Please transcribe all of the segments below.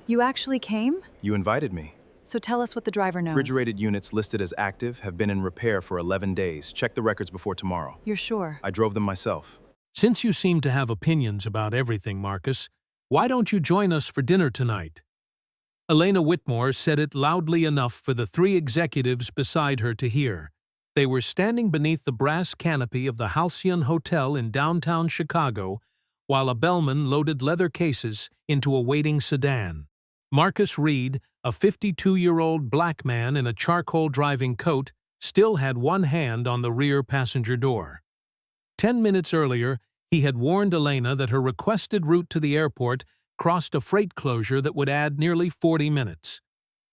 You actually came? You invited me. So tell us what the driver knows. Refrigerated units listed as active have been in repair for 11 days. Check the records before tomorrow. You're sure? I drove them myself. Since you seem to have opinions about everything, Marcus, why don't you join us for dinner tonight? Elena Whitmore said it loudly enough for the three executives beside her to hear. They were standing beneath the brass canopy of the Halcyon Hotel in downtown Chicago, while a bellman loaded leather cases into a waiting sedan. Marcus Reed, a 52-year-old black man in a charcoal driving coat, still had one hand on the rear passenger door. 10 minutes earlier, he had warned Elena that her requested route to the airport crossed a freight closure that would add nearly 40 minutes.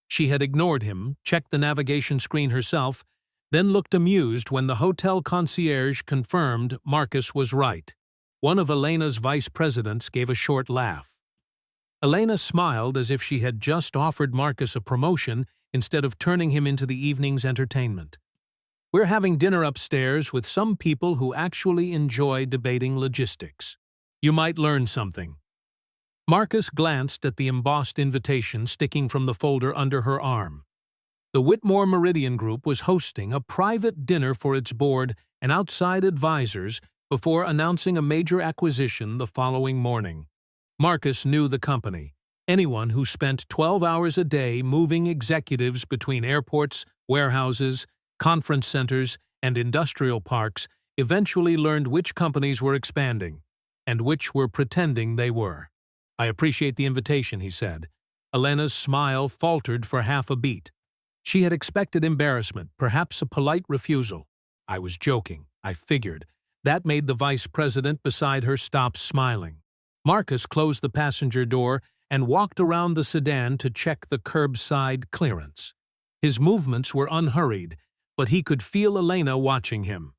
She had ignored him, checked the navigation screen herself, then looked amused when the hotel concierge confirmed Marcus was right. One of Elena's vice presidents gave a short laugh. Elena smiled as if she had just offered Marcus a promotion instead of turning him into the evening's entertainment. We're having dinner upstairs with some people who actually enjoy debating logistics. You might learn something. Marcus glanced at the embossed invitation sticking from the folder under her arm. The Whitmore Meridian Group was hosting a private dinner for its board and outside advisors before announcing a major acquisition the following morning. Marcus knew the company. Anyone who spent 12 hours a day moving executives between airports, warehouses, conference centers, and industrial parks eventually learned which companies were expanding and which were pretending they were. "I appreciate the invitation," he said. Elena's smile faltered for half a beat. She had expected embarrassment, perhaps a polite refusal. "I was joking, I figured." That made the vice president beside her stop smiling. Marcus closed the passenger door and walked around the sedan to check the curbside clearance. His movements were unhurried, but he could feel Elena watching him.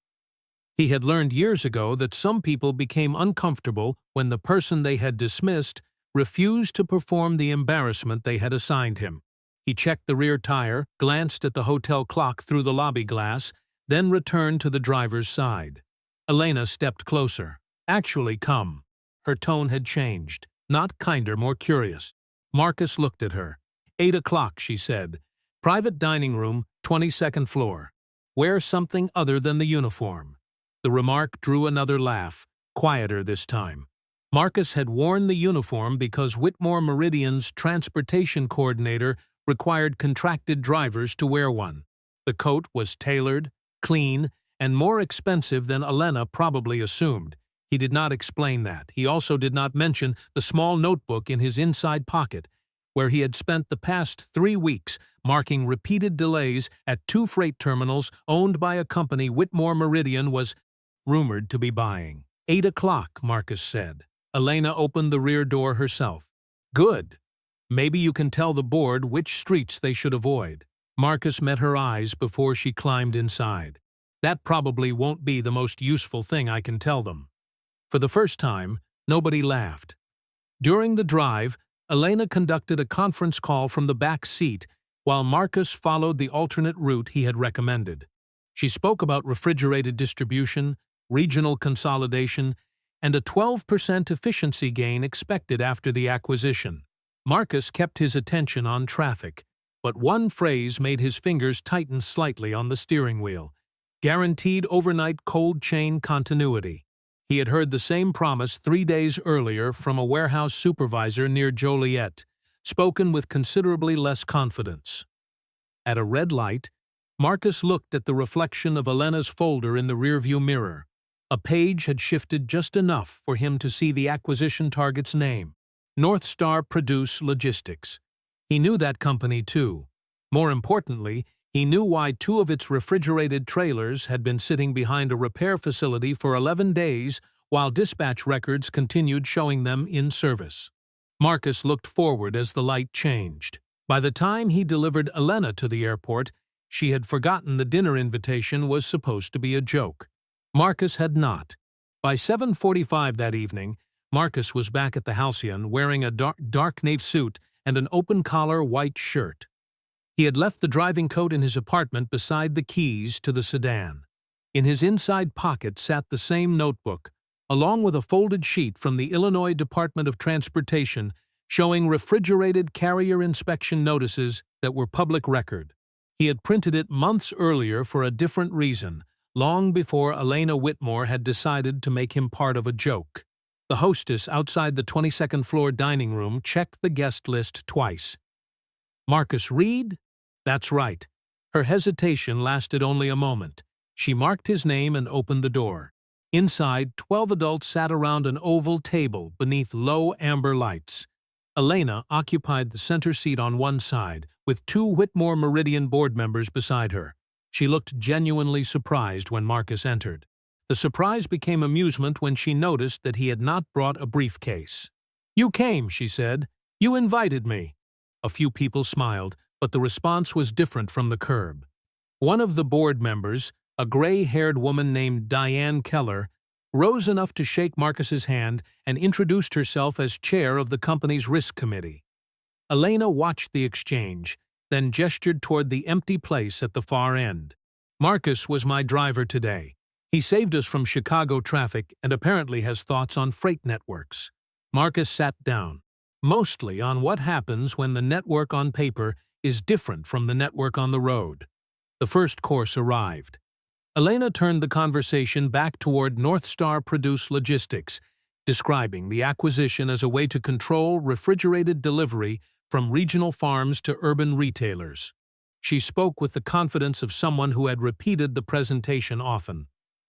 He had learned years ago that some people became uncomfortable when the person they had dismissed refused to perform the embarrassment they had assigned him. He checked the rear tire, glanced at the hotel clock through the lobby glass, then returned to the driver's side. Elena stepped closer. "Actually, come." Her tone had changed. Not kinder, more curious. Marcus looked at her. 8 o'clock, she said. "Private dining room, 22nd floor. Wear something other than the uniform." The remark drew another laugh, quieter this time. Marcus had worn the uniform because Whitmore Meridian's transportation coordinator required contracted drivers to wear one. The coat was tailored, clean, and more expensive than Elena probably assumed. He did not explain that. He also did not mention the small notebook in his inside pocket, where he had spent the past 3 weeks marking repeated delays at 2 freight terminals owned by a company Whitmore Meridian was rumored to be buying. 8 o'clock, Marcus said. Elena opened the rear door herself. "Good. Maybe you can tell the board which streets they should avoid." Marcus met her eyes before she climbed inside. "That probably won't be the most useful thing I can tell them." For the first time, nobody laughed. During the drive, Elena conducted a conference call from the back seat while Marcus followed the alternate route he had recommended. She spoke about refrigerated distribution, regional consolidation, and a 12% efficiency gain expected after the acquisition. Marcus kept his attention on traffic, but one phrase made his fingers tighten slightly on the steering wheel: guaranteed overnight cold chain continuity. He had heard the same promise 3 days earlier from a warehouse supervisor near Joliet, spoken with considerably less confidence. At a red light, Marcus looked at the reflection of Elena's folder in the rearview mirror. A page had shifted just enough for him to see the acquisition target's name: North Star Produce Logistics. He knew that company too. More importantly, he knew why 2 of its refrigerated trailers had been sitting behind a repair facility for 11 days while dispatch records continued showing them in service. Marcus looked forward as the light changed. By the time he delivered Elena to the airport, she had forgotten the dinner invitation was supposed to be a joke. Marcus had not. By 7:45 that evening, Marcus was back at the Halcyon wearing a dark navy suit and an open-collar white shirt. He had left the driving coat in his apartment beside the keys to the sedan. In his inside pocket sat the same notebook, along with a folded sheet from the Illinois Department of Transportation showing refrigerated carrier inspection notices that were public record. He had printed it months earlier for a different reason, long before Elena Whitmore had decided to make him part of a joke. The hostess outside the 22nd floor dining room checked the guest list twice. Marcus Reed? That's right. Her hesitation lasted only a moment. She marked his name and opened the door. Inside, 12 adults sat around an oval table beneath low amber lights. Elena occupied the center seat on one side, with 2 Whitmore Meridian board members beside her. She looked genuinely surprised when Marcus entered. The surprise became amusement when she noticed that he had not brought a briefcase. "You came," she said. "You invited me." A few people smiled, but the response was different from the curb. One of the board members, a gray-haired woman named Diane Keller, rose enough to shake Marcus's hand and introduced herself as chair of the company's risk committee. Elena watched the exchange, then gestured toward the empty place at the far end. "Marcus was my driver today. He saved us from Chicago traffic and apparently has thoughts on freight networks." Marcus sat down, mostly on what happens when the network on paper is different from the network on the road. The first course arrived. Elena turned the conversation back toward North Star Produce Logistics, describing the acquisition as a way to control refrigerated delivery from regional farms to urban retailers. She spoke with the confidence of someone who had repeated the presentation often.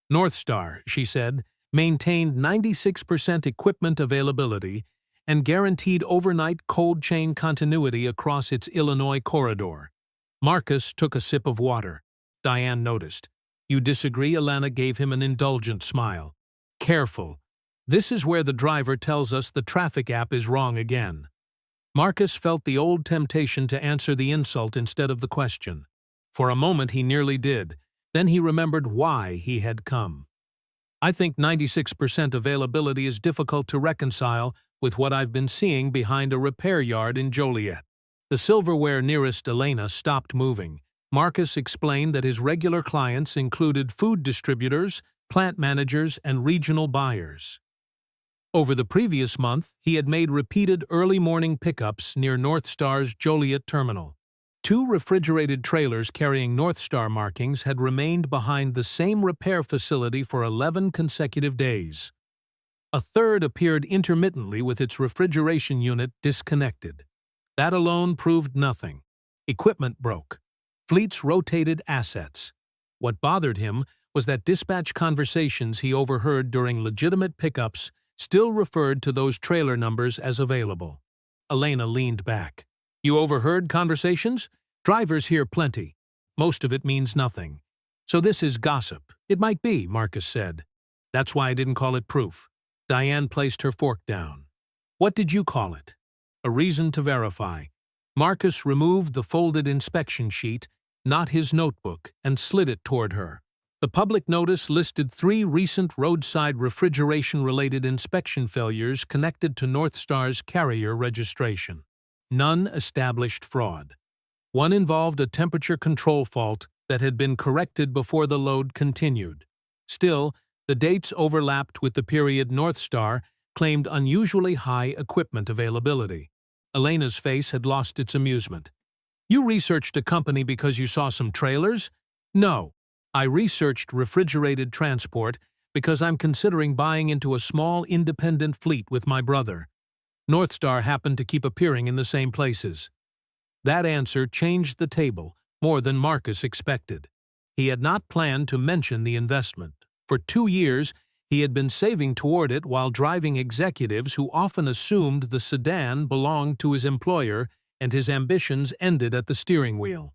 North Star, she said, maintained 96% equipment availability and guaranteed overnight cold chain continuity across its Illinois corridor. Marcus took a sip of water. Diane noticed. "You disagree?" Elena gave him an indulgent smile. "Careful. This is where the driver tells us the traffic app is wrong again." Marcus felt the old temptation to answer the insult instead of the question. For a moment he nearly did. Then he remembered why he had come. "I think 96% availability is difficult to reconcile with what I've been seeing behind a repair yard in Joliet." The silverware nearest Elena stopped moving. Marcus explained that his regular clients included food distributors, plant managers, and regional buyers. Over the previous month, he had made repeated early morning pickups near North Star's Joliet terminal. 2 refrigerated trailers carrying North Star markings had remained behind the same repair facility for 11 consecutive days. A third appeared intermittently with its refrigeration unit disconnected. That alone proved nothing. Equipment broke. Fleets rotated assets. What bothered him was that dispatch conversations he overheard during legitimate pickups still referred to those trailer numbers as available. Elena leaned back. "You overheard conversations? Drivers hear plenty. Most of it means nothing. So this is gossip." "It might be," Marcus said. "That's why I didn't call it proof." Diane placed her fork down. "What did you call it?" "A reason to verify." Marcus removed the folded inspection sheet, not his notebook, and slid it toward her. The public notice listed 3 recent roadside refrigeration-related inspection failures connected to North Star's carrier registration. None established fraud. One involved a temperature control fault that had been corrected before the load continued. Still, the dates overlapped with the period North Star claimed unusually high equipment availability. Elena's face had lost its amusement. "You researched a company because you saw some trailers?" "No. I researched refrigerated transport because I'm considering buying into a small independent fleet with my brother. North Star happened to keep appearing in the same places." That answer changed the table more than Marcus expected. He had not planned to mention the investment. For 2 years, he had been saving toward it while driving executives who often assumed the sedan belonged to his employer and his ambitions ended at the steering wheel.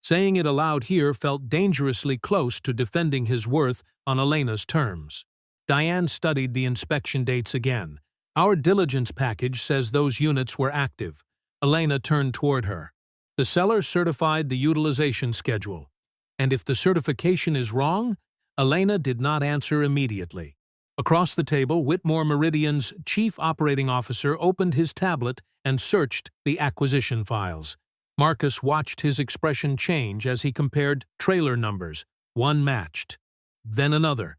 Saying it aloud here felt dangerously close to defending his worth on Elena's terms. Diane studied the inspection dates again. "Our diligence package says those units were active." Elena turned toward her. "The seller certified the utilization schedule." "And if the certification is wrong?" Elena did not answer immediately. Across the table, Whitmore Meridian's chief operating officer opened his tablet and searched the acquisition files. Marcus watched his expression change as he compared trailer numbers. One matched. Then another.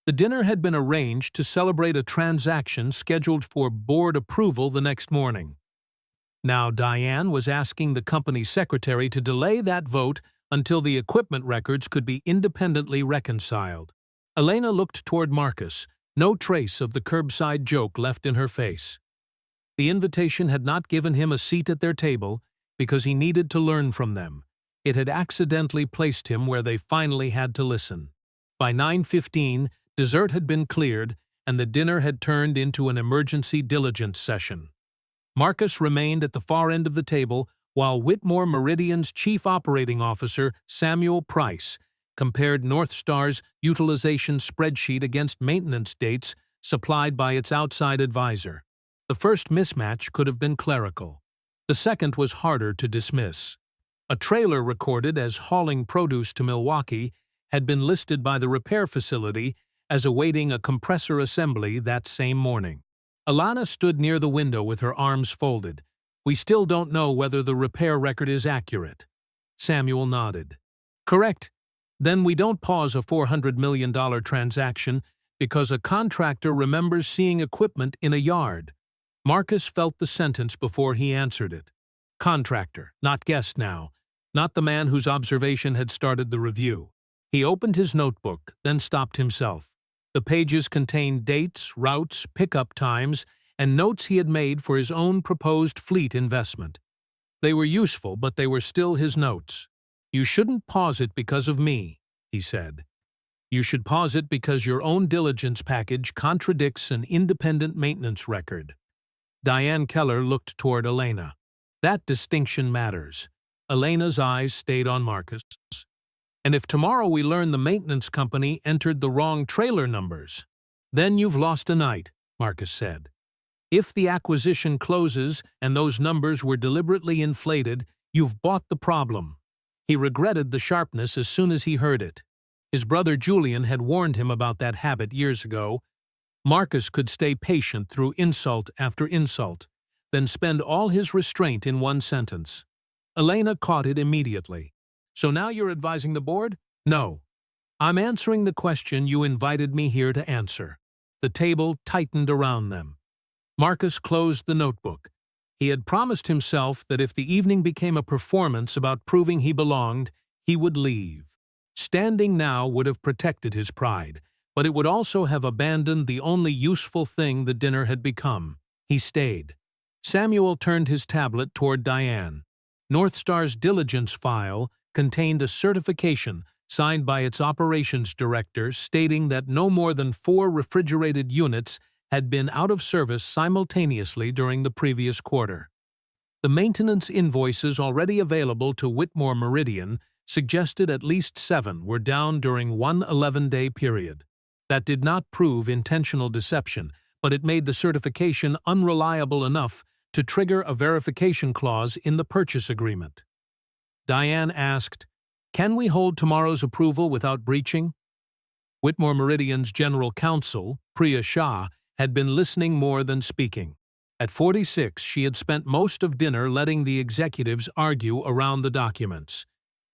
The dinner had been arranged to celebrate a transaction scheduled for board approval the next morning. Now Diane was asking the company secretary to delay that vote until the equipment records could be independently reconciled. Elena looked toward Marcus, no trace of the curbside joke left in her face. The invitation had not given him a seat at their table because he needed to learn from them. It had accidentally placed him where they finally had to listen. By 9:15, dessert had been cleared, and the dinner had turned into an emergency diligence session. Marcus remained at the far end of the table while Whitmore Meridian's chief operating officer, Samuel Price, compared Northstar's utilization spreadsheet against maintenance dates supplied by its outside advisor. The first mismatch could have been clerical. The second was harder to dismiss. A trailer recorded as hauling produce to Milwaukee had been listed by the repair facility as awaiting a compressor assembly that same morning. Alana stood near the window with her arms folded. "We still don't know whether the repair record is accurate." Samuel nodded. "Correct. Then we don't pause a $400 million transaction because a contractor remembers seeing equipment in a yard." Marcus felt the sentence before he answered it. Contractor, not guest now, not the man whose observation had started the review. He opened his notebook, then stopped himself. The pages contained dates, routes, pickup times, and notes he had made for his own proposed fleet investment. They were useful, but they were still his notes. "You shouldn't pause it because of me," he said. "You should pause it because your own diligence package contradicts an independent maintenance record." Diane Keller looked toward Elena. "That distinction matters." Elena's eyes stayed on Marcus. "And if tomorrow we learn the maintenance company entered the wrong trailer numbers?" "Then you've lost a night," Marcus said. "If the acquisition closes and those numbers were deliberately inflated, you've bought the problem." He regretted the sharpness as soon as he heard it. His brother Julian had warned him about that habit years ago. Marcus could stay patient through insult after insult, then spend all his restraint in one sentence. Elena caught it immediately. "So now you're advising the board?" "No. I'm answering the question you invited me here to answer." The table tightened around them. Marcus closed the notebook. He had promised himself that if the evening became a performance about proving he belonged, he would leave. Standing now would have protected his pride, but it would also have abandoned the only useful thing the dinner had become. He stayed. Samuel turned his tablet toward Diane. Northstar's diligence file contained a certification signed by its operations director stating that no more than 4 refrigerated units had been out of service simultaneously during the previous quarter. The maintenance invoices already available to Whitmore Meridian suggested at least 7 were down during one 11-day period. That did not prove intentional deception, but it made the certification unreliable enough to trigger a verification clause in the purchase agreement. Diane asked, "Can we hold tomorrow's approval without breaching?" Whitmore Meridian's general counsel, Priya Shah, had been listening more than speaking. At 46, she had spent most of dinner letting the executives argue around the documents.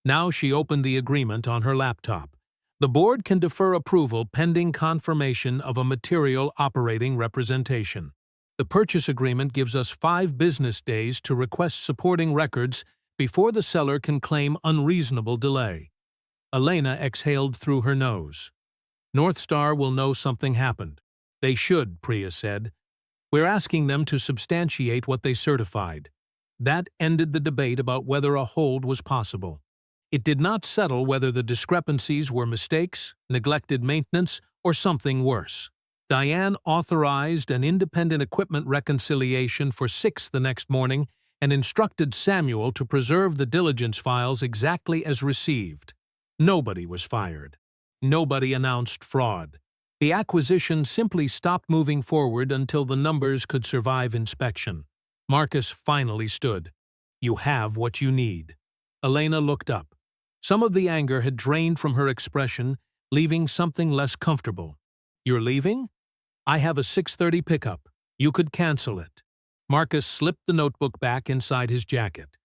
Now she opened the agreement on her laptop. "The board can defer approval pending confirmation of a material operating representation. The purchase agreement gives us 5 business days to request supporting records before the seller can claim unreasonable delay." Elena exhaled through her nose. "Northstar will know something happened." "They should," Priya said. "We're asking them to substantiate what they certified." That ended the debate about whether a hold was possible. It did not settle whether the discrepancies were mistakes, neglected maintenance, or something worse. Diane authorized an independent equipment reconciliation for 6 the next morning and instructed Samuel to preserve the diligence files exactly as received. Nobody was fired. Nobody announced fraud. The acquisition simply stopped moving forward until the numbers could survive inspection. Marcus finally stood. "You have what you need." Elena looked up. Some of the anger had drained from her expression, leaving something less comfortable. "You're leaving?" "I have a 6:30 pickup. You could cancel it." Marcus slipped the notebook back inside his jacket.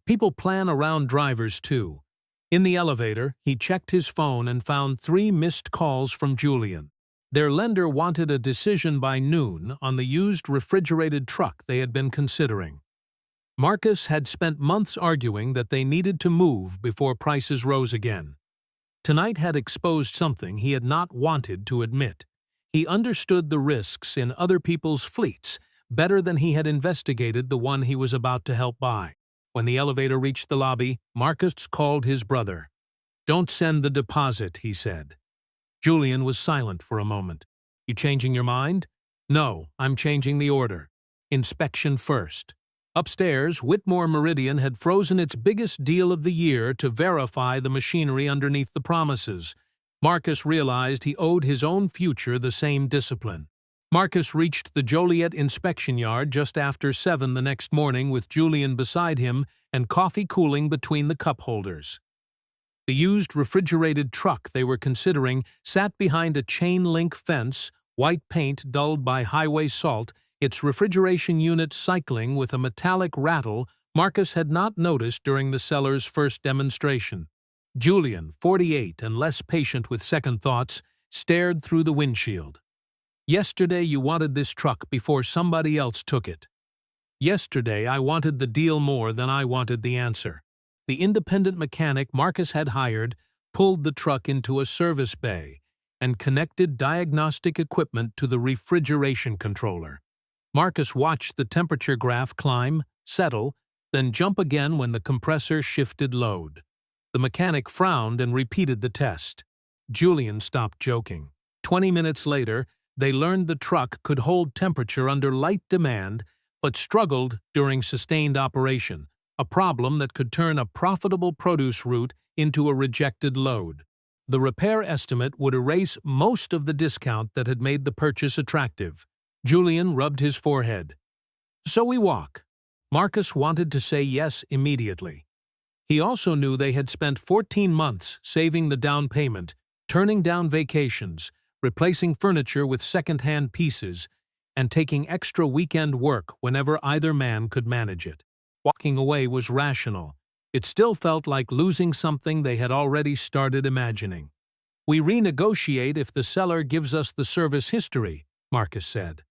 People plan around drivers, too. In the elevator, he checked his phone and found 3 missed calls from Julian. Their lender wanted a decision by noon on the used refrigerated truck they had been considering. Marcus had spent months arguing that they needed to move before prices rose again. Tonight had exposed something he had not wanted to admit. He understood the risks in other people's fleets better than he had investigated the one he was about to help buy. When the elevator reached the lobby, Marcus called his brother. "Don't send the deposit," he said. Julian was silent for a moment. "You changing your mind?" "No, I'm changing the order. Inspection first." Upstairs, Whitmore Meridian had frozen its biggest deal of the year to verify the machinery underneath the promises. Marcus realized he owed his own future the same discipline. Marcus reached the Joliet inspection yard just after 7 the next morning with Julian beside him and coffee cooling between the cup holders. The used refrigerated truck they were considering sat behind a chain-link fence, white paint dulled by highway salt, its refrigeration unit cycling with a metallic rattle Marcus had not noticed during the seller's first demonstration. Julian, 48 and less patient with second thoughts, stared through the windshield. "Yesterday you wanted this truck before somebody else took it. Yesterday I wanted the deal more than I wanted the answer." The independent mechanic Marcus had hired pulled the truck into a service bay and connected diagnostic equipment to the refrigeration controller. Marcus watched the temperature graph climb, settle, then jump again when the compressor shifted load. The mechanic frowned and repeated the test. Julian stopped joking. 20 minutes later, they learned the truck could hold temperature under light demand but struggled during sustained operation, a problem that could turn a profitable produce route into a rejected load. The repair estimate would erase most of the discount that had made the purchase attractive. Julian rubbed his forehead. "So we walk." Marcus wanted to say yes immediately. He also knew they had spent 14 months saving the down payment, turning down vacations, replacing furniture with second-hand pieces, and taking extra weekend work whenever either man could manage it. Walking away was rational. It still felt like losing something they had already started imagining. "We renegotiate if the seller gives us the service history," Marcus said.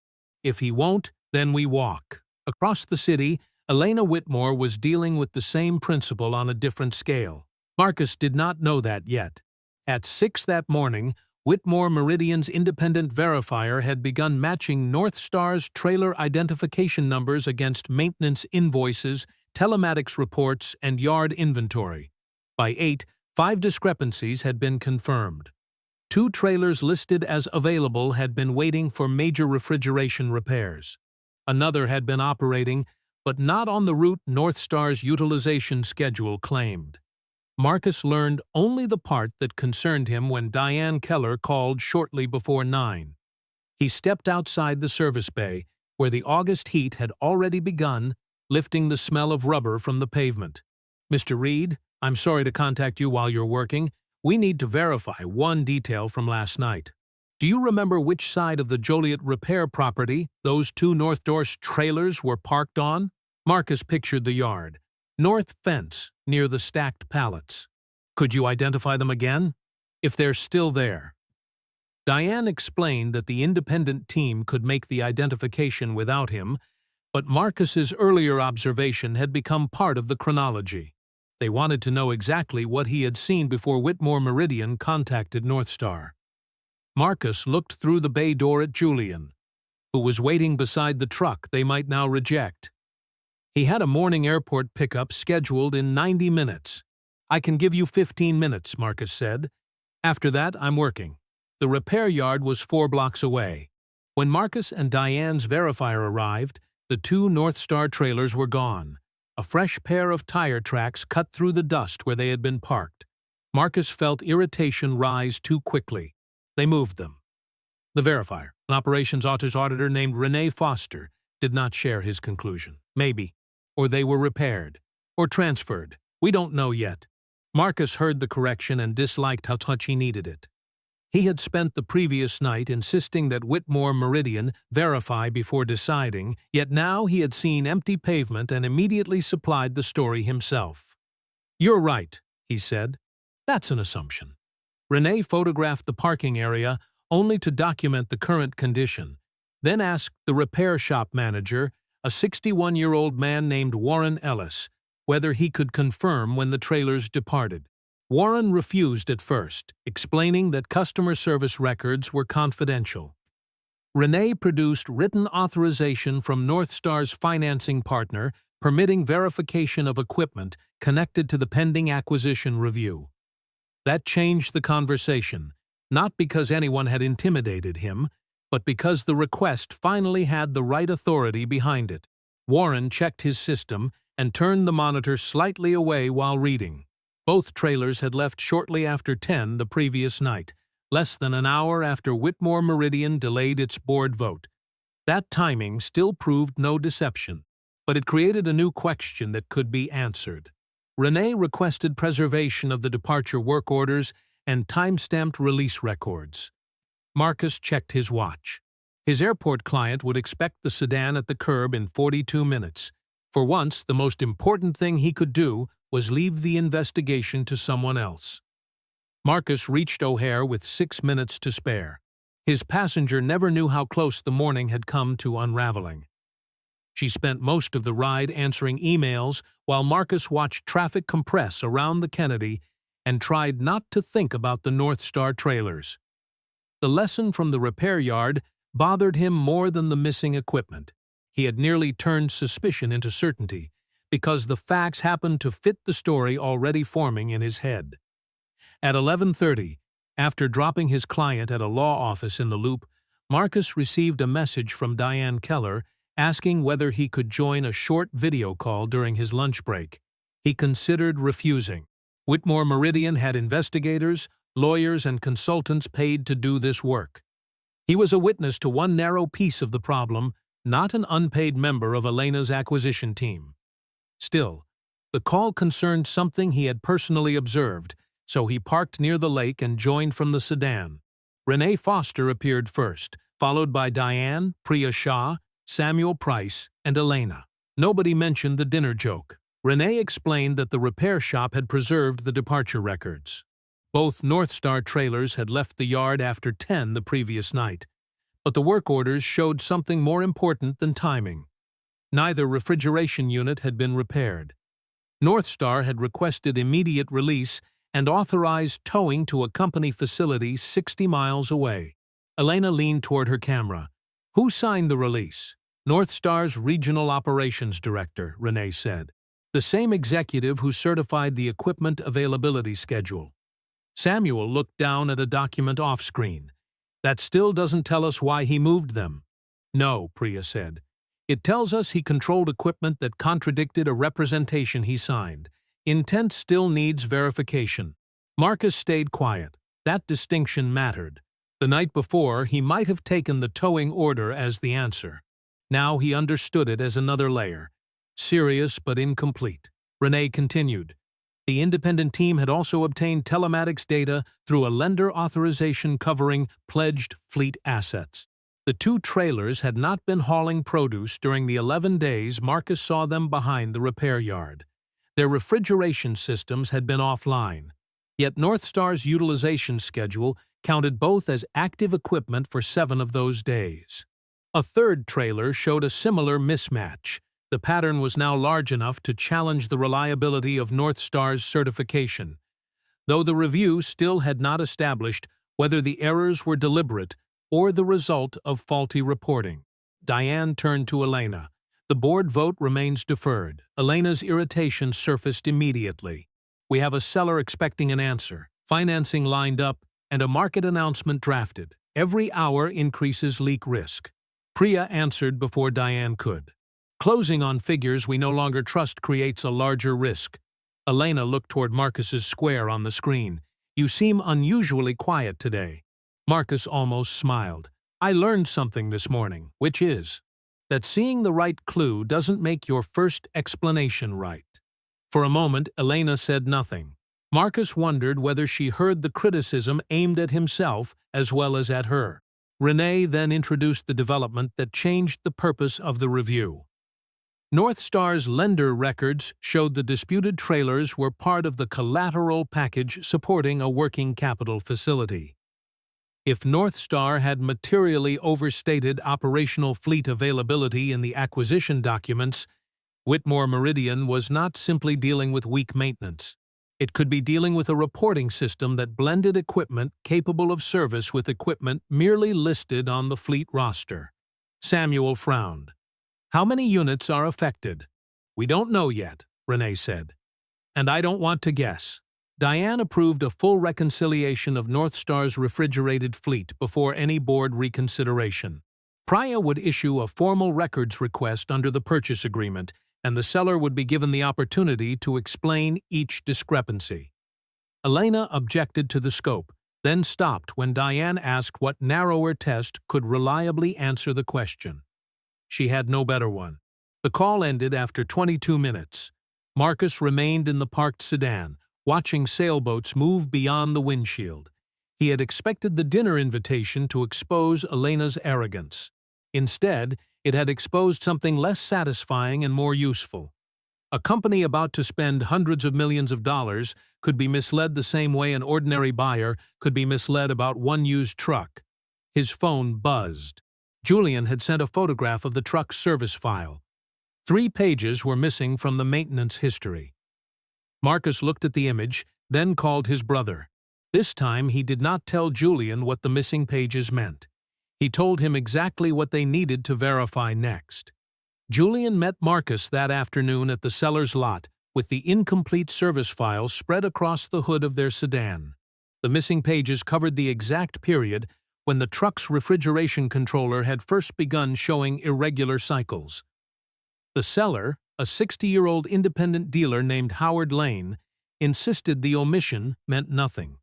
"If he won't, then we walk." Across the city, Elena Whitmore was dealing with the same principle on a different scale. Marcus did not know that yet. At 6 that morning, Whitmore Meridian's independent verifier had begun matching North Star's trailer identification numbers against maintenance invoices, telematics reports, and yard inventory. By 8, 5 discrepancies had been confirmed. 2 trailers listed as available had been waiting for major refrigeration repairs. Another had been operating, but not on the route North Star's utilization schedule claimed. Marcus learned only the part that concerned him when Diane Keller called shortly before 9. He stepped outside the service bay, where the August heat had already begun, lifting the smell of rubber from the pavement. "Mr. Reed, I'm sorry to contact you while you're working. We need to verify one detail from last night. Do you remember which side of the Joliet repair property those 2 North Dorse trailers were parked on?" Marcus pictured the yard. "North fence, near the stacked pallets." "Could you identify them again?" "If they're still there." Diane explained that the independent team could make the identification without him, but Marcus's earlier observation had become part of the chronology. They wanted to know exactly what he had seen before Whitmore Meridian contacted North Star. Marcus looked through the bay door at Julian, who was waiting beside the truck they might now reject. He had a morning airport pickup scheduled in 90 minutes. "I can give you 15 minutes, Marcus said. "After that, I'm working." The repair yard was 4 blocks away. When Marcus and Diane's verifier arrived, the 2 North Star trailers were gone. A fresh pair of tire tracks cut through the dust where they had been parked. Marcus felt irritation rise too quickly. They moved them. The verifier, an operations office auditor named Renee Foster, did not share his conclusion. "Maybe. Or they were repaired. Or transferred. We don't know yet." Marcus heard the correction and disliked how much he needed it. He had spent the previous night insisting that Whitmore Meridian verify before deciding, yet now he had seen empty pavement and immediately supplied the story himself. "You're right," he said. "That's an assumption." Renee photographed the parking area only to document the current condition, then asked the repair shop manager, a 61-year-old man named Warren Ellis, whether he could confirm when the trailers departed. Warren refused at first, explaining that customer service records were confidential. Renee produced written authorization from Northstar's financing partner permitting verification of equipment connected to the pending acquisition review. That changed the conversation, not because anyone had intimidated him, but because the request finally had the right authority behind it. Warren checked his system and turned the monitor slightly away while reading. Both trailers had left shortly after 10 the previous night, less than an hour after Whitmore Meridian delayed its board vote. That timing still proved no deception, but it created a new question that could be answered. Renee requested preservation of the departure work orders and time-stamped release records. Marcus checked his watch. His airport client would expect the sedan at the curb in 42 minutes. For once, the most important thing he could do was leave the investigation to someone else. Marcus reached O'Hare with 6 minutes to spare. His passenger never knew how close the morning had come to unraveling. She spent most of the ride answering emails while Marcus watched traffic compress around the Kennedy and tried not to think about the Northstar trailers. The lesson from the repair yard bothered him more than the missing equipment. He had nearly turned suspicion into certainty because the facts happened to fit the story already forming in his head. At 11:30, after dropping his client at a law office in the Loop, Marcus received a message from Diane Keller asking whether he could join a short video call during his lunch break. He considered refusing. Whitmore Meridian had investigators, lawyers, and consultants paid to do this work. He was a witness to one narrow piece of the problem, not an unpaid member of Elena's acquisition team. Still, the call concerned something he had personally observed, so he parked near the lake and joined from the sedan. Renee Foster appeared first, followed by Diane, Priya Shah, Samuel Price, and Elena. Nobody mentioned the dinner joke. Renee explained that the repair shop had preserved the departure records. Both Northstar trailers had left the yard after 10 the previous night, but the work orders showed something more important than timing. Neither refrigeration unit had been repaired. Northstar had requested immediate release and authorized towing to a company facility 60 miles away. Elena leaned toward her camera. "Who signed the release?" "Northstar's Regional Operations Director," Renee said. "The same executive who certified the equipment availability schedule." Samuel looked down at a document off-screen. "That still doesn't tell us why he moved them." "No," Priya said. "It tells us he controlled equipment that contradicted a representation he signed. Intent still needs verification." Marcus stayed quiet. That distinction mattered. The night before, he might have taken the towing order as the answer. Now he understood it as another layer. Serious but incomplete. Renee continued. The independent team had also obtained telematics data through a lender authorization covering pledged fleet assets. The two trailers had not been hauling produce during the 11 days Marcus saw them behind the repair yard. Their refrigeration systems had been offline. Yet Northstar's utilization schedule counted both as active equipment for 7 of those days. A third trailer showed a similar mismatch. The pattern was now large enough to challenge the reliability of Northstar's certification, though the review still had not established whether the errors were deliberate or the result of faulty reporting. Diane turned to Elena. "The board vote remains deferred." Elena's irritation surfaced immediately. "We have a seller expecting an answer, financing lined up, and a market announcement drafted. Every hour increases leak risk." Priya answered before Diane could. "Closing on figures we no longer trust creates a larger risk." Elena looked toward Marcus's square on the screen. "You seem unusually quiet today." Marcus almost smiled. "I learned something this morning, which is that seeing the right clue doesn't make your first explanation right." For a moment, Elena said nothing. Marcus wondered whether she heard the criticism aimed at himself as well as at her. Renee then introduced the development that changed the purpose of the review. Northstar's lender records showed the disputed trailers were part of the collateral package supporting a working capital facility. If North Star had materially overstated operational fleet availability in the acquisition documents, Whitmore Meridian was not simply dealing with weak maintenance. It could be dealing with a reporting system that blended equipment capable of service with equipment merely listed on the fleet roster. Samuel frowned. "How many units are affected?" "We don't know yet," Renee said. "And I don't want to guess." Diane approved a full reconciliation of North Star's refrigerated fleet before any board reconsideration. Priya would issue a formal records request under the purchase agreement, and the seller would be given the opportunity to explain each discrepancy. Elena objected to the scope, then stopped when Diane asked what narrower test could reliably answer the question. She had no better one. The call ended after 22 minutes. Marcus remained in the parked sedan, watching sailboats move beyond the windshield. He had expected the dinner invitation to expose Elena's arrogance. Instead, it had exposed something less satisfying and more useful. A company about to spend hundreds of millions of dollars could be misled the same way an ordinary buyer could be misled about one used truck. His phone buzzed. Julian had sent a photograph of the truck's service file. 3 pages were missing from the maintenance history. Marcus looked at the image, then called his brother. This time he did not tell Julian what the missing pages meant. He told him exactly what they needed to verify next. Julian met Marcus that afternoon at the seller's lot, with the incomplete service file spread across the hood of their sedan. The missing pages covered the exact period when the truck's refrigeration controller had first begun showing irregular cycles. The seller, a 60-year-old independent dealer named Howard Lane, insisted the omission meant nothing.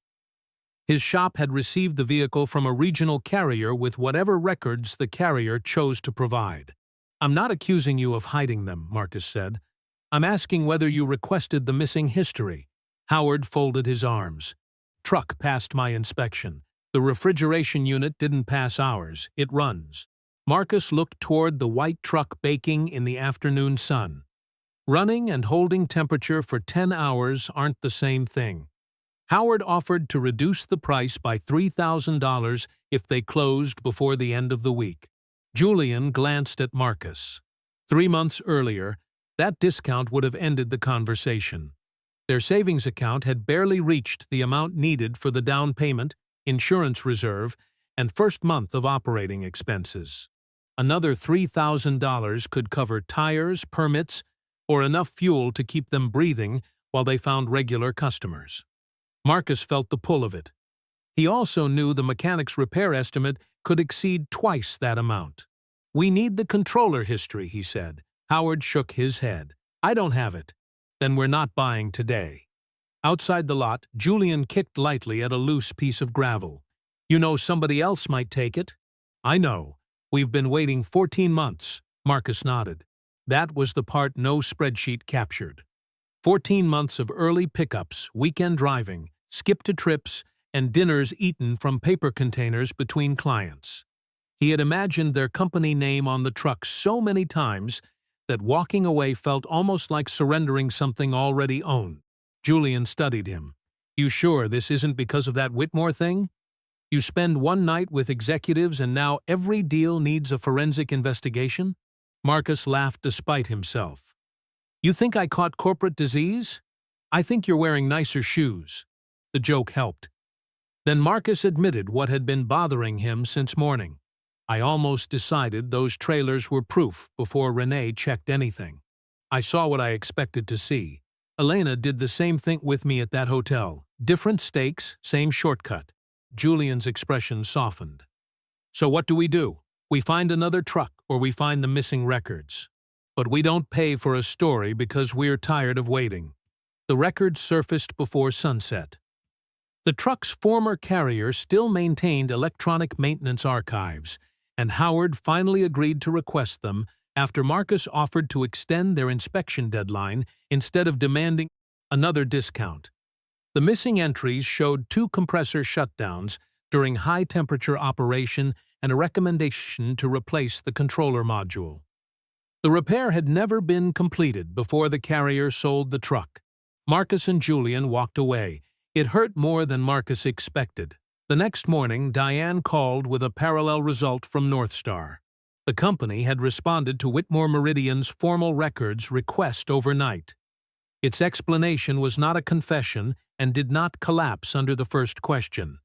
His shop had received the vehicle from a regional carrier with whatever records the carrier chose to provide. "I'm not accusing you of hiding them," Marcus said. "I'm asking whether you requested the missing history." Howard folded his arms. "Truck passed my inspection. The refrigeration unit didn't pass ours. It runs." Marcus looked toward the white truck baking in the afternoon sun. Running and holding temperature for 10 hours aren't the same thing. Howard offered to reduce the price by $3,000 if they closed before the end of the week. Julian glanced at Marcus. 3 months earlier, that discount would have ended the conversation. Their savings account had barely reached the amount needed for the down payment, insurance reserve, and first month of operating expenses. Another $3,000 could cover tires, permits, or enough fuel to keep them breathing while they found regular customers. Marcus felt the pull of it. He also knew the mechanic's repair estimate could exceed twice that amount. "We need the controller history," he said. Howard shook his head. "I don't have it." "Then we're not buying today." Outside the lot, Julian kicked lightly at a loose piece of gravel. "You know somebody else might take it?" "I know. We've been waiting 14 months, Marcus nodded. That was the part no spreadsheet captured. 14 months of early pickups, weekend driving, skip-to trips, and dinners eaten from paper containers between clients. He had imagined their company name on the truck so many times that walking away felt almost like surrendering something already owned. Julian studied him. "You sure this isn't because of that Whitmore thing? You spend one night with executives and now every deal needs a forensic investigation?" Marcus laughed despite himself. "You think I caught corporate disease? I think you're wearing nicer shoes." The joke helped. Then Marcus admitted what had been bothering him since morning. "I almost decided those trailers were proof before Renee checked anything. I saw what I expected to see. Elena did the same thing with me at that hotel. Different stakes, same shortcut." Julian's expression softened. "So what do? We find another truck or we find the missing records. But we don't pay for a story because we're tired of waiting." The records surfaced before sunset. The truck's former carrier still maintained electronic maintenance archives, and Howard finally agreed to request them after Marcus offered to extend their inspection deadline instead of demanding another discount. The missing entries showed 2 compressor shutdowns during high-temperature operation and a recommendation to replace the controller module. The repair had never been completed before the carrier sold the truck. Marcus and Julian walked away. It hurt more than Marcus expected. The next morning, Diane called with a parallel result from Northstar. The company had responded to Whitmore Meridian's formal records request overnight. Its explanation was not a confession and did not collapse under the first question.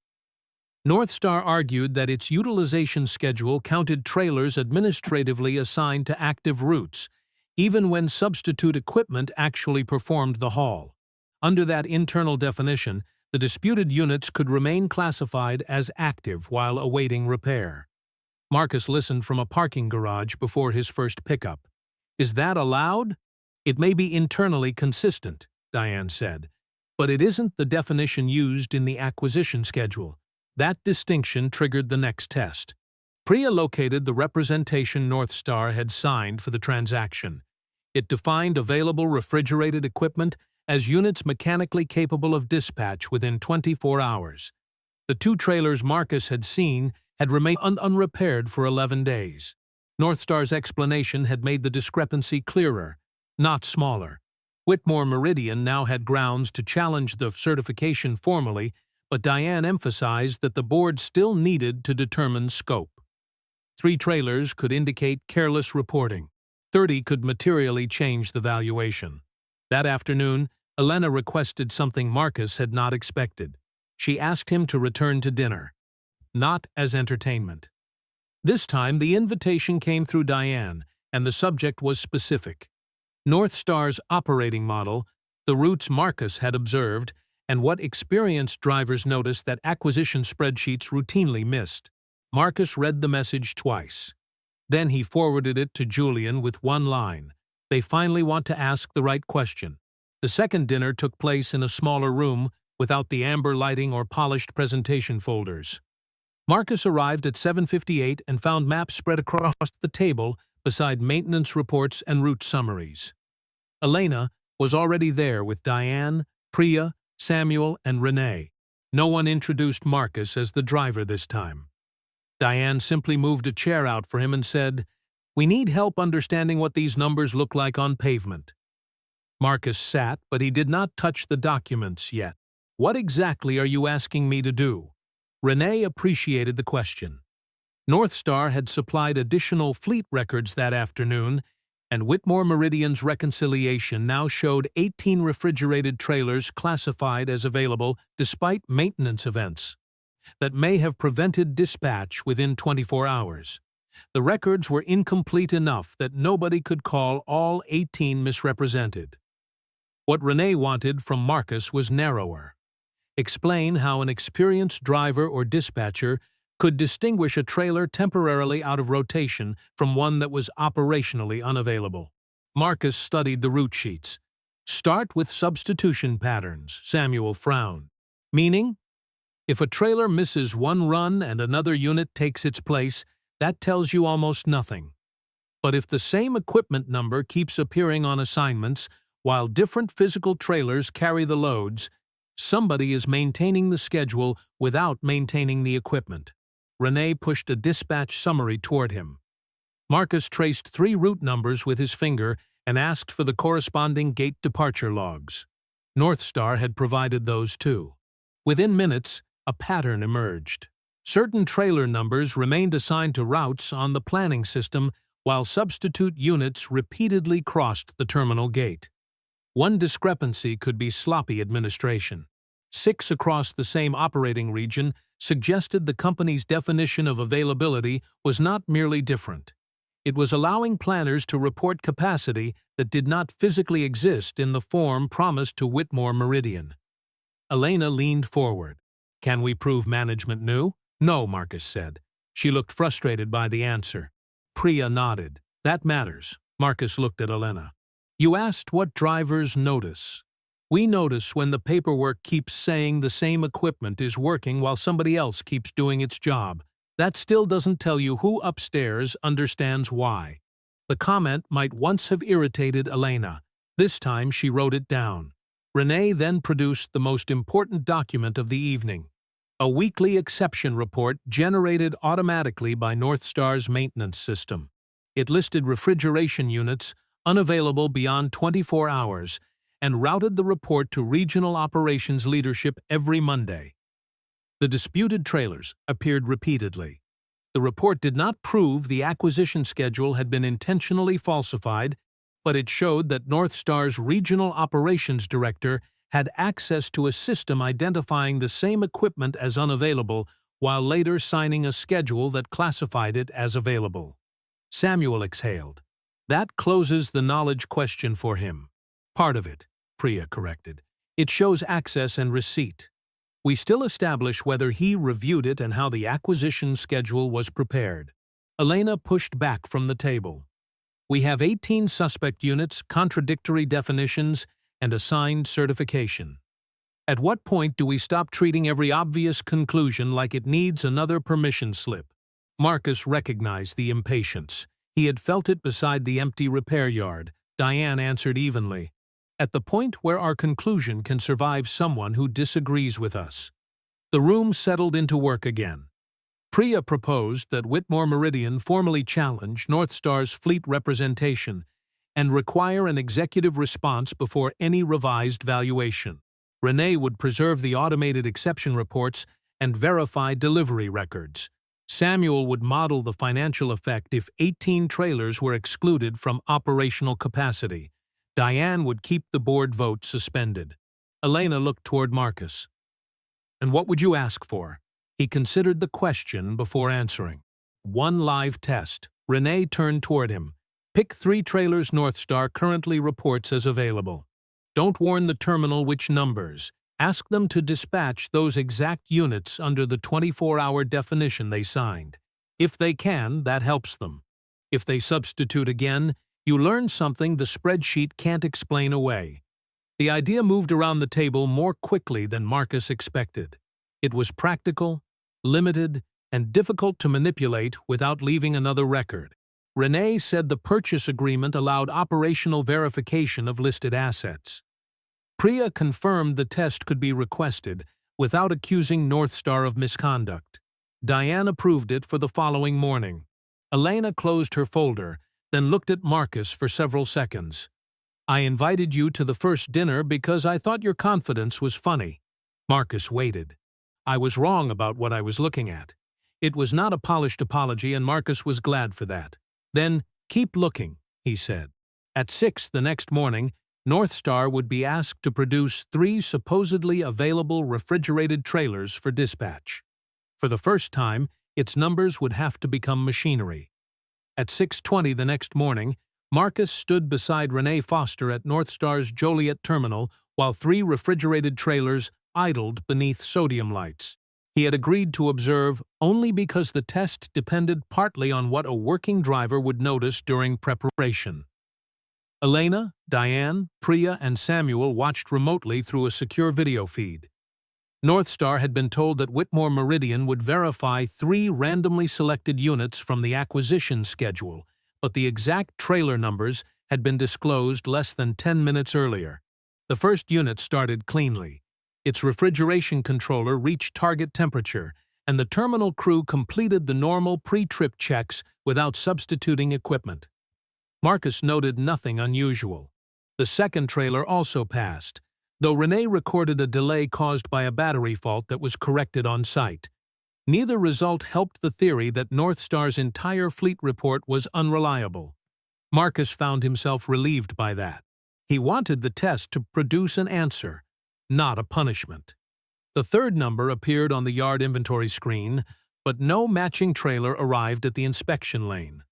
Northstar argued that its utilization schedule counted trailers administratively assigned to active routes, even when substitute equipment actually performed the haul. Under that internal definition, the disputed units could remain classified as active while awaiting repair. Marcus listened from a parking garage before his first pickup. "Is that allowed?" "It may be internally consistent," Diane said, "but it isn't the definition used in the acquisition schedule." That distinction triggered the next test. Priya located the representation Northstar had signed for the transaction. It defined available refrigerated equipment as units mechanically capable of dispatch within 24 hours. The two trailers Marcus had seen had remained unrepaired for 11 days. Northstar's explanation had made the discrepancy clearer, not smaller. Whitmore Meridian now had grounds to challenge the certification formally, but Diane emphasized that the board still needed to determine scope. 3 trailers could indicate careless reporting. 30 could materially change the valuation. That afternoon, Elena requested something Marcus had not expected. She asked him to return to dinner, not as entertainment. This time, the invitation came through Diane, and the subject was specific. Northstar's operating model, the routes Marcus had observed, and what experienced drivers noticed that acquisition spreadsheets routinely missed. Marcus read the message twice. Then he forwarded it to Julian with one line: "They finally want to ask the right question." The second dinner took place in a smaller room without the amber lighting or polished presentation folders. Marcus arrived at 7:58 and found maps spread across the table beside maintenance reports and route summaries. Elena was already there with Diane, Priya, Samuel, and Renee. No one introduced Marcus as the driver this time. Diane simply moved a chair out for him and said, "We need help understanding what these numbers look like on pavement." Marcus sat, but he did not touch the documents yet. "What exactly are you asking me to do?" Renee appreciated the question. Northstar had supplied additional fleet records that afternoon, and Whitmore Meridian's reconciliation now showed 18 refrigerated trailers classified as available despite maintenance events that may have prevented dispatch within 24 hours. The records were incomplete enough that nobody could call all 18 misrepresented. What Renee wanted from Marcus was narrower. Explain how an experienced driver or dispatcher could distinguish a trailer temporarily out of rotation from one that was operationally unavailable. Marcus studied the route sheets. "Start with substitution patterns," Samuel frowned. "Meaning? If a trailer misses one run and another unit takes its place, that tells you almost nothing. But if the same equipment number keeps appearing on assignments while different physical trailers carry the loads, somebody is maintaining the schedule without maintaining the equipment." Renee pushed a dispatch summary toward him. Marcus traced 3 route numbers with his finger and asked for the corresponding gate departure logs. Northstar had provided those too. Within minutes, a pattern emerged. Certain trailer numbers remained assigned to routes on the planning system, while substitute units repeatedly crossed the terminal gate. One discrepancy could be sloppy administration. 6 across the same operating region suggested the company's definition of availability was not merely different. It was allowing planners to report capacity that did not physically exist in the form promised to Whitmore Meridian. Elena leaned forward. "Can we prove management knew?" "No," Marcus said. She looked frustrated by the answer. Priya nodded. "That matters." Marcus looked at Elena. "You asked what drivers notice. We notice when the paperwork keeps saying the same equipment is working while somebody else keeps doing its job. That still doesn't tell you who upstairs understands why." The comment might once have irritated Elena. This time she wrote it down. Renee then produced the most important document of the evening: a weekly exception report generated automatically by Northstar's maintenance system. It listed refrigeration units unavailable beyond 24 hours and routed the report to regional operations leadership every Monday. The disputed trailers appeared repeatedly. The report did not prove the acquisition schedule had been intentionally falsified, but it showed that North Star's regional operations director had access to a system identifying the same equipment as unavailable while later signing a schedule that classified it as available. Samuel exhaled. That closes the knowledge question for him. Part of it, Priya corrected. It shows access and receipt. We still establish whether he reviewed it and how the acquisition schedule was prepared. Elena pushed back from the table. We have 18 suspect units, contradictory definitions, and assigned certification. At what point do we stop treating every obvious conclusion like it needs another permission slip? Marcus recognized the impatience. He had felt it beside the empty repair yard. Diane answered evenly. At the point where our conclusion can survive someone who disagrees with us. The room settled into work again. Priya proposed that Whitmore Meridian formally challenge North Star's fleet representation and require an executive response before any revised valuation. Renee would preserve the automated exception reports and verify delivery records. Samuel would model the financial effect if 18 trailers were excluded from operational capacity. Diane would keep the board vote suspended. Elena looked toward Marcus. And what would you ask for? He considered the question before answering. One live test. Renee turned toward him. Pick 3 trailers North Star currently reports as available. Don't warn the terminal which numbers. Ask them to dispatch those exact units under the 24-hour definition they signed. If they can, that helps them. If they substitute again, you learn something the spreadsheet can't explain away. The idea moved around the table more quickly than Marcus expected. It was practical, limited, and difficult to manipulate without leaving another record. Renee said the purchase agreement allowed operational verification of listed assets. Priya confirmed the test could be requested without accusing North Star of misconduct. Diane approved it for the following morning. Elena closed her folder, then looked at Marcus for several seconds. I invited you to the first dinner because I thought your confidence was funny. Marcus waited. I was wrong about what I was looking at. It was not a polished apology, and Marcus was glad for that. Then, keep looking, he said. At 6 the next morning, North Star would be asked to produce 3 supposedly available refrigerated trailers for dispatch. For the first time, its numbers would have to become machinery. At 6:20 the next morning, Marcus stood beside Renee Foster at North Star's Joliet terminal while 3 refrigerated trailers idled beneath sodium lights. He had agreed to observe only because the test depended partly on what a working driver would notice during preparation. Elena, Diane, Priya, and Samuel watched remotely through a secure video feed. North Star had been told that Whitmore Meridian would verify 3 randomly selected units from the acquisition schedule, but the exact trailer numbers had been disclosed less than 10 minutes earlier. The first unit started cleanly. Its refrigeration controller reached target temperature, and the terminal crew completed the normal pre-trip checks without substituting equipment. Marcus noted nothing unusual. The second trailer also passed, though Renee recorded a delay caused by a battery fault that was corrected on site. Neither result helped the theory that North Star's entire fleet report was unreliable. Marcus found himself relieved by that. He wanted the test to produce an answer, not a punishment. The third number appeared on the yard inventory screen, but no matching trailer arrived at the inspection lane.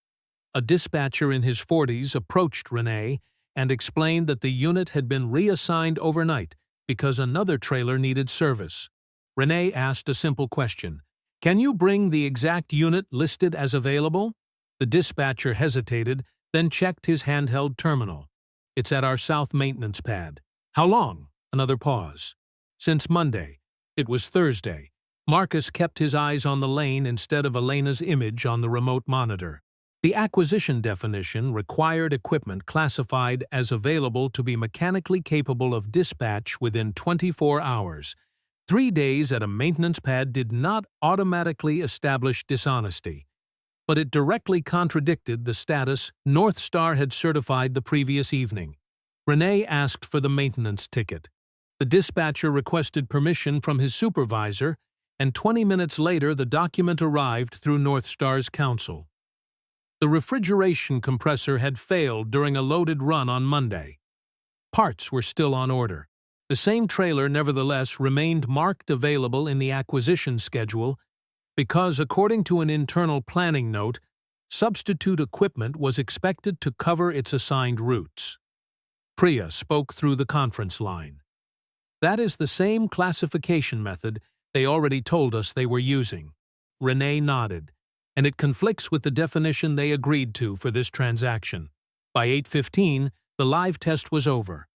A dispatcher in his 40s approached Renee and explained that the unit had been reassigned overnight because another trailer needed service. Renee asked a simple question. Can you bring the exact unit listed as available? The dispatcher hesitated, then checked his handheld terminal. It's at our south maintenance pad. How long? Another pause. Since Monday. It was Thursday. Marcus kept his eyes on the lane instead of Elena's image on the remote monitor. The acquisition definition required equipment classified as available to be mechanically capable of dispatch within 24 hours. 3 days at a maintenance pad did not automatically establish dishonesty, but it directly contradicted the status North Star had certified the previous evening. Renee asked for the maintenance ticket. The dispatcher requested permission from his supervisor and 20 minutes later the document arrived through North Star's counsel. The refrigeration compressor had failed during a loaded run on Monday. Parts were still on order. The same trailer, nevertheless, remained marked available in the acquisition schedule because, according to an internal planning note, substitute equipment was expected to cover its assigned routes. Priya spoke through the conference line. That is the same classification method they already told us they were using. Renee nodded, and it conflicts with the definition they agreed to for this transaction. By 8:15, the live test was over.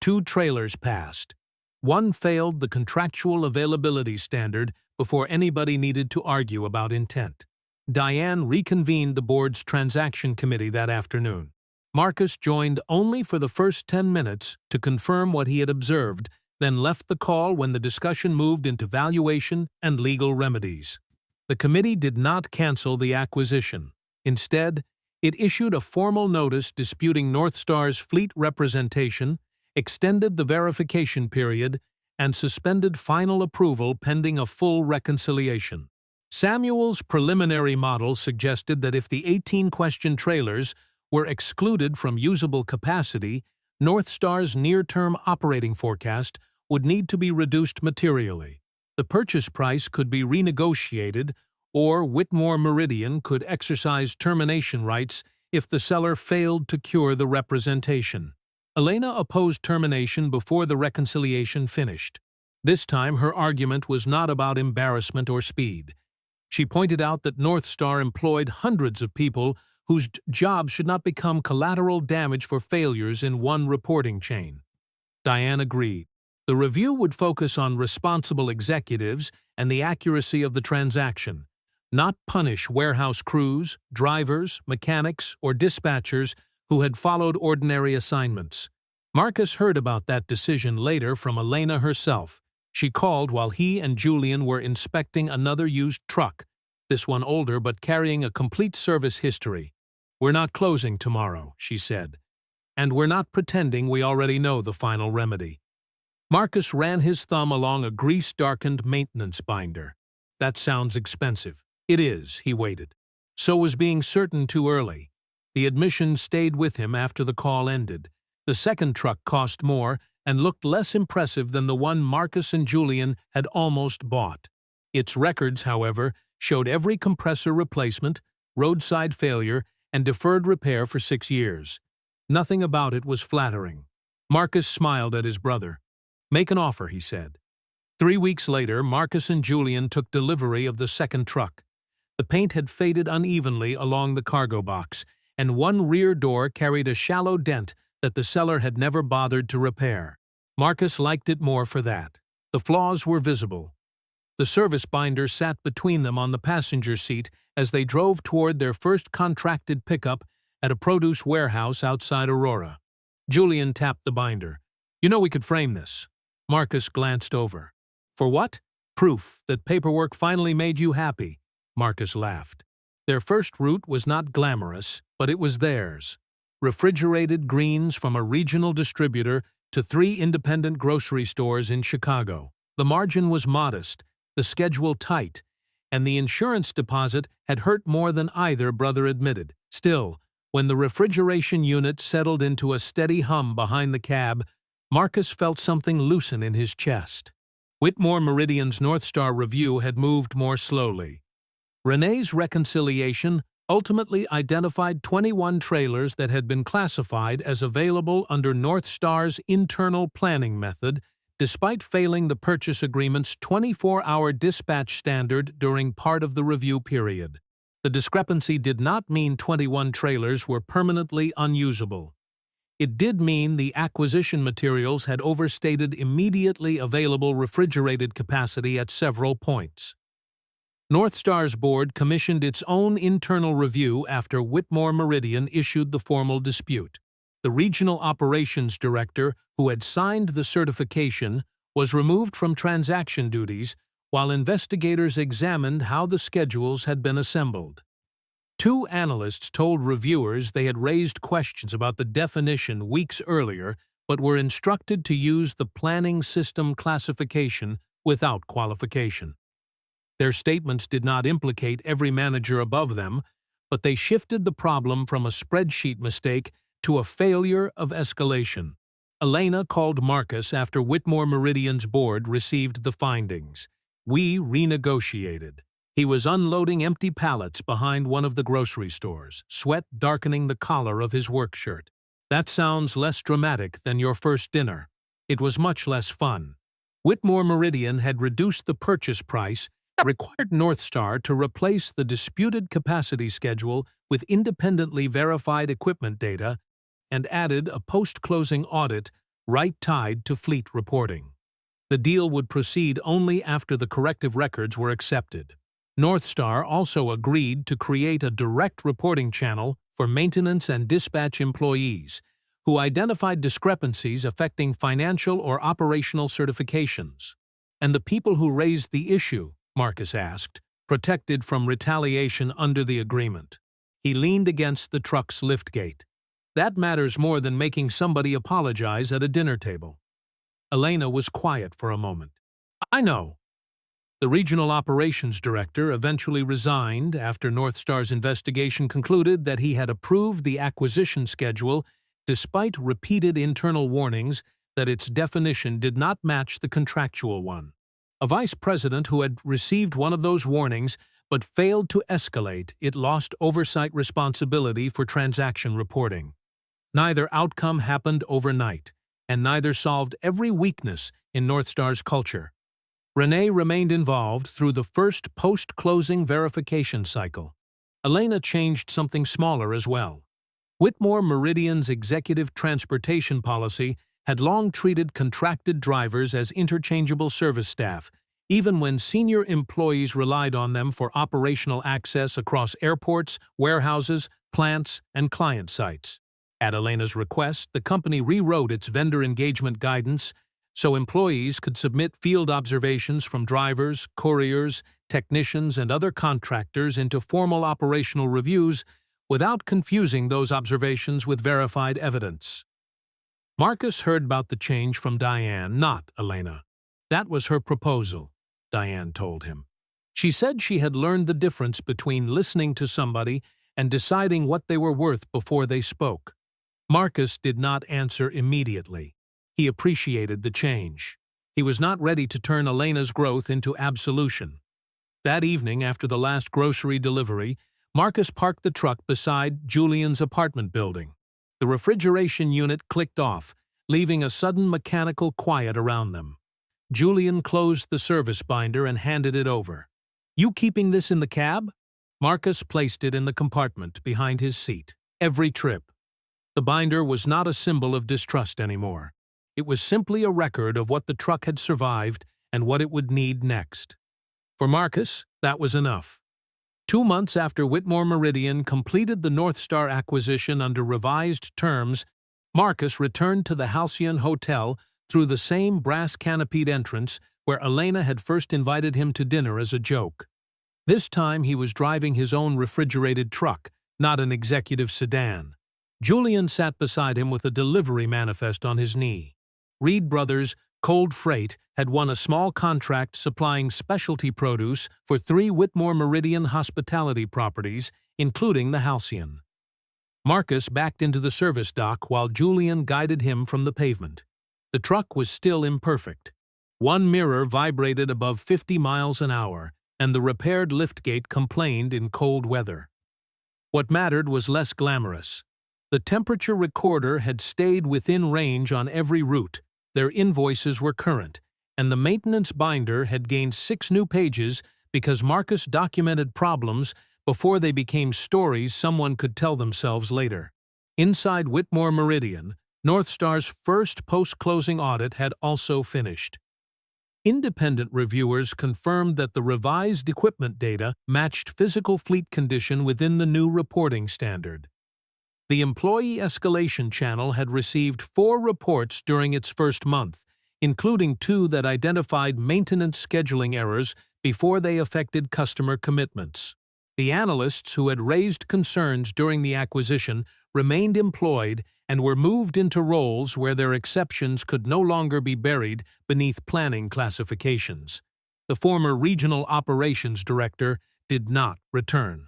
2 trailers passed. One failed the contractual availability standard before anybody needed to argue about intent. Diane reconvened the board's transaction committee that afternoon. Marcus joined only for the first 10 minutes to confirm what he had observed, then left the call when the discussion moved into valuation and legal remedies. The committee did not cancel the acquisition. Instead, it issued a formal notice disputing North Star's fleet representation, extended the verification period, and suspended final approval pending a full reconciliation. Samuel's preliminary model suggested that if the 18-question trailers were excluded from usable capacity, North Star's near-term operating forecast would need to be reduced materially. The purchase price could be renegotiated, or Whitmore Meridian could exercise termination rights if the seller failed to cure the representation. Elena opposed termination before the reconciliation finished. This time her argument was not about embarrassment or speed. She pointed out that North Star employed hundreds of people whose jobs should not become collateral damage for failures in one reporting chain. Diane agreed. The review would focus on responsible executives and the accuracy of the transaction, not punish warehouse crews, drivers, mechanics, or dispatchers who had followed ordinary assignments. Marcus heard about that decision later from Elena herself. She called while he and Julian were inspecting another used truck, this one older but carrying a complete service history. "We're not closing tomorrow," she said. "And we're not pretending we already know the final remedy." Marcus ran his thumb along a grease-darkened maintenance binder. "That sounds expensive." "It is," he waited. So was being certain too early. The admission stayed with him after the call ended. The second truck cost more and looked less impressive than the one Marcus and Julian had almost bought. Its records, however, showed every compressor replacement, roadside failure, and deferred repair for 6 years. Nothing about it was flattering. Marcus smiled at his brother. "Make an offer," he said. 3 weeks later, Marcus and Julian took delivery of the second truck. The paint had faded unevenly along the cargo box, and one rear door carried a shallow dent that the seller had never bothered to repair. Marcus liked it more for that. The flaws were visible. The service binder sat between them on the passenger seat as they drove toward their first contracted pickup at a produce warehouse outside Aurora. Julian tapped the binder. "You know we could frame this." Marcus glanced over. "For what?" "Proof that paperwork finally made you happy." Marcus laughed. Their first route was not glamorous, but it was theirs. Refrigerated greens from a regional distributor to 3 independent grocery stores in Chicago. The margin was modest, the schedule tight, and the insurance deposit had hurt more than either brother admitted. Still, when the refrigeration unit settled into a steady hum behind the cab, Marcus felt something loosen in his chest. Whitmore Meridian's North Star review had moved more slowly. Renee's reconciliation ultimately identified 21 trailers that had been classified as available under North Star's internal planning method, despite failing the purchase agreement's 24-hour dispatch standard during part of the review period. The discrepancy did not mean 21 trailers were permanently unusable. It did mean the acquisition materials had overstated immediately available refrigerated capacity at several points. North Star's board commissioned its own internal review after Whitmore Meridian issued the formal dispute. The regional operations director, who had signed the certification, was removed from transaction duties while investigators examined how the schedules had been assembled. 2 analysts told reviewers they had raised questions about the definition weeks earlier but were instructed to use the planning system classification without qualification. Their statements did not implicate every manager above them, but they shifted the problem from a spreadsheet mistake to a failure of escalation. Elena called Marcus after Whitmore Meridian's board received the findings. We renegotiated. He was unloading empty pallets behind one of the grocery stores, sweat darkening the collar of his work shirt. That sounds less dramatic than your first dinner. It was much less fun. Whitmore Meridian had reduced the purchase price, required Northstar to replace the disputed capacity schedule with independently verified equipment data, and added a post-closing audit right tied to fleet reporting. The deal would proceed only after the corrective records were accepted. Northstar also agreed to create a direct reporting channel for maintenance and dispatch employees, who identified discrepancies affecting financial or operational certifications. And the people who raised the issue, Marcus asked, protected from retaliation under the agreement. He leaned against the truck's liftgate. That matters more than making somebody apologize at a dinner table. Elena was quiet for a moment. I know. The regional operations director eventually resigned after Northstar's investigation concluded that he had approved the acquisition schedule despite repeated internal warnings that its definition did not match the contractual one. A vice president who had received one of those warnings but failed to escalate it lost oversight responsibility for transaction reporting. Neither outcome happened overnight, and neither solved every weakness in Northstar's culture. Renee remained involved through the first post-closing verification cycle. Elena changed something smaller as well. Whitmore Meridian's executive transportation policy had long treated contracted drivers as interchangeable service staff, even when senior employees relied on them for operational access across airports, warehouses, plants, and client sites. At Elena's request, the company rewrote its vendor engagement guidance so employees could submit field observations from drivers, couriers, technicians, and other contractors into formal operational reviews without confusing those observations with verified evidence. Marcus heard about the change from Diane, not Elena. That was her proposal, Diane told him. She said she had learned the difference between listening to somebody and deciding what they were worth before they spoke. Marcus did not answer immediately. He appreciated the change. He was not ready to turn Elena's growth into absolution. That evening, after the last grocery delivery, Marcus parked the truck beside Julian's apartment building. The refrigeration unit clicked off, leaving a sudden mechanical quiet around them. Julian closed the service binder and handed it over. "You keeping this in the cab?" Marcus placed it in the compartment behind his seat. Every trip. The binder was not a symbol of distrust anymore. It was simply a record of what the truck had survived and what it would need next. For Marcus, that was enough. 2 months after Whitmore Meridian completed the Northstar acquisition under revised terms, Marcus returned to the Halcyon Hotel through the same brass-canopied entrance where Elena had first invited him to dinner as a joke. This time he was driving his own refrigerated truck, not an executive sedan. Julian sat beside him with a delivery manifest on his knee. Reed Brothers Cold Freight had won a small contract supplying specialty produce for 3 Whitmore Meridian hospitality properties, including the Halcyon. Marcus backed into the service dock while Julian guided him from the pavement. The truck was still imperfect. One mirror vibrated above 50 miles an hour, and the repaired liftgate complained in cold weather. What mattered was less glamorous. The temperature recorder had stayed within range on every route, their invoices were current, and the maintenance binder had gained 6 new pages because Marcus documented problems before they became stories someone could tell themselves later. Inside Whitmore Meridian, Northstar's first post-closing audit had also finished. Independent reviewers confirmed that the revised equipment data matched physical fleet condition within the new reporting standard. The employee escalation channel had received 4 reports during its first month, including 2 that identified maintenance scheduling errors before they affected customer commitments. The analysts who had raised concerns during the acquisition remained employed and were moved into roles where their exceptions could no longer be buried beneath planning classifications. the former regional operations director, did not return.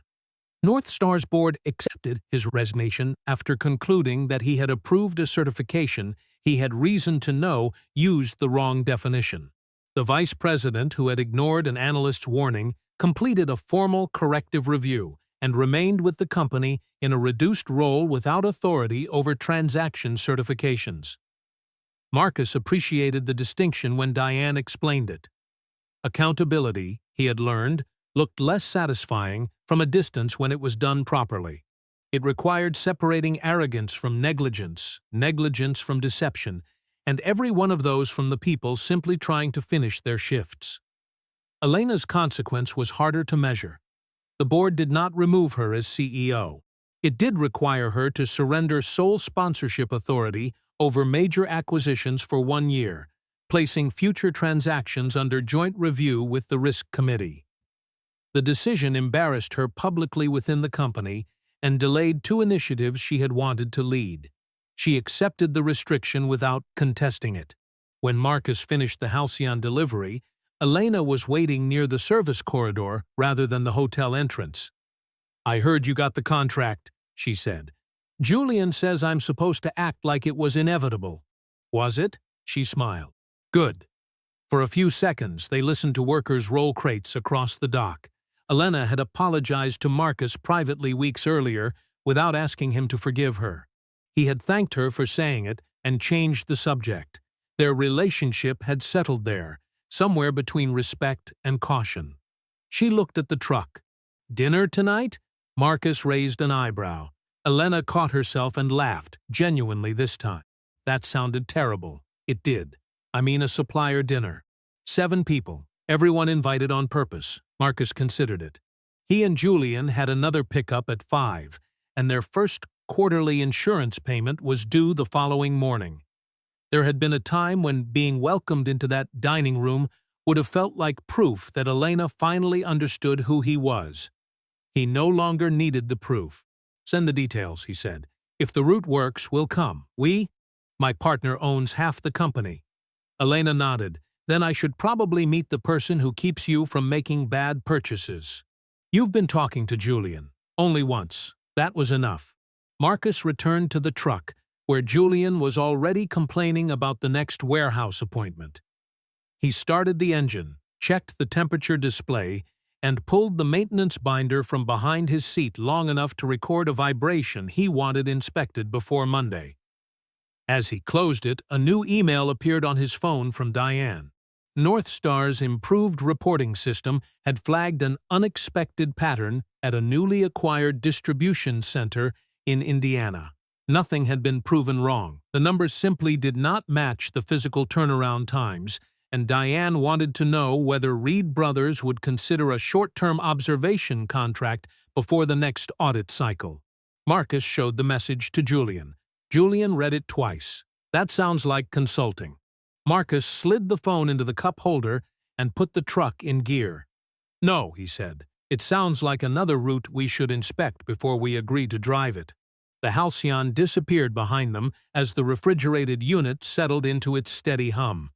North Star's board accepted his resignation after concluding that he had approved a certification he had reason to know used the wrong definition. The vice president, who had ignored an analyst's warning, completed a formal corrective review and remained with the company in a reduced role without authority over transaction certifications. Marcus appreciated the distinction when Diane explained it. Accountability, he had learned, looked less satisfying from a distance when it was done properly. It required separating arrogance from negligence, negligence from deception, and every one of those from the people simply trying to finish their shifts. Elena's consequence was harder to measure. The board did not remove her as CEO. It did require her to surrender sole sponsorship authority over major acquisitions for 1 year, placing future transactions under joint review with the Risk Committee. The decision embarrassed her publicly within the company and delayed 2 initiatives she had wanted to lead. She accepted the restriction without contesting it. When Marcus finished the halcyon delivery, Elena was waiting near the service corridor rather than the hotel entrance. "I heard you got the contract," she said. "Julian says I'm supposed to act like it was inevitable." "Was it?" She smiled. "Good." For a few seconds, they listened to workers roll crates across the dock. Elena had apologized to Marcus privately weeks earlier without asking him to forgive her. He had thanked her for saying it and changed the subject. Their relationship had settled there, somewhere between respect and caution. She looked at the truck. "Dinner tonight?" Marcus raised an eyebrow. Elena caught herself and laughed, genuinely this time. That sounded terrible. It did. "I mean a supplier dinner. 7 people, everyone invited on purpose." Marcus considered it. He and Julian had another pickup at 5, and their first quarterly insurance payment was due the following morning. There had been a time when being welcomed into that dining room would have felt like proof that Elena finally understood who he was. He no longer needed the proof. "Send the details," he said. "If the route works, we'll come. My partner owns half the company." Elena nodded. "Then I should probably meet the person who keeps you from making bad purchases." "You've been talking to Julian." "Only once. That was enough." Marcus returned to the truck, where Julian was already complaining about the next warehouse appointment. He started the engine, checked the temperature display, and pulled the maintenance binder from behind his seat long enough to record a vibration he wanted inspected before Monday. As he closed it, a new email appeared on his phone from Diane. North Star's improved reporting system had flagged an unexpected pattern at a newly acquired distribution center in Indiana. Nothing had been proven wrong. The numbers simply did not match the physical turnaround times, and Diane wanted to know whether Reed Brothers would consider a short-term observation contract before the next audit cycle. Marcus showed the message to Julian. Julian read it twice. "That sounds like consulting." Marcus slid the phone into the cup holder and put the truck in gear. "No," he said. "It sounds like another route we should inspect before we agree to drive it." The halcyon disappeared behind them as the refrigerated unit settled into its steady hum.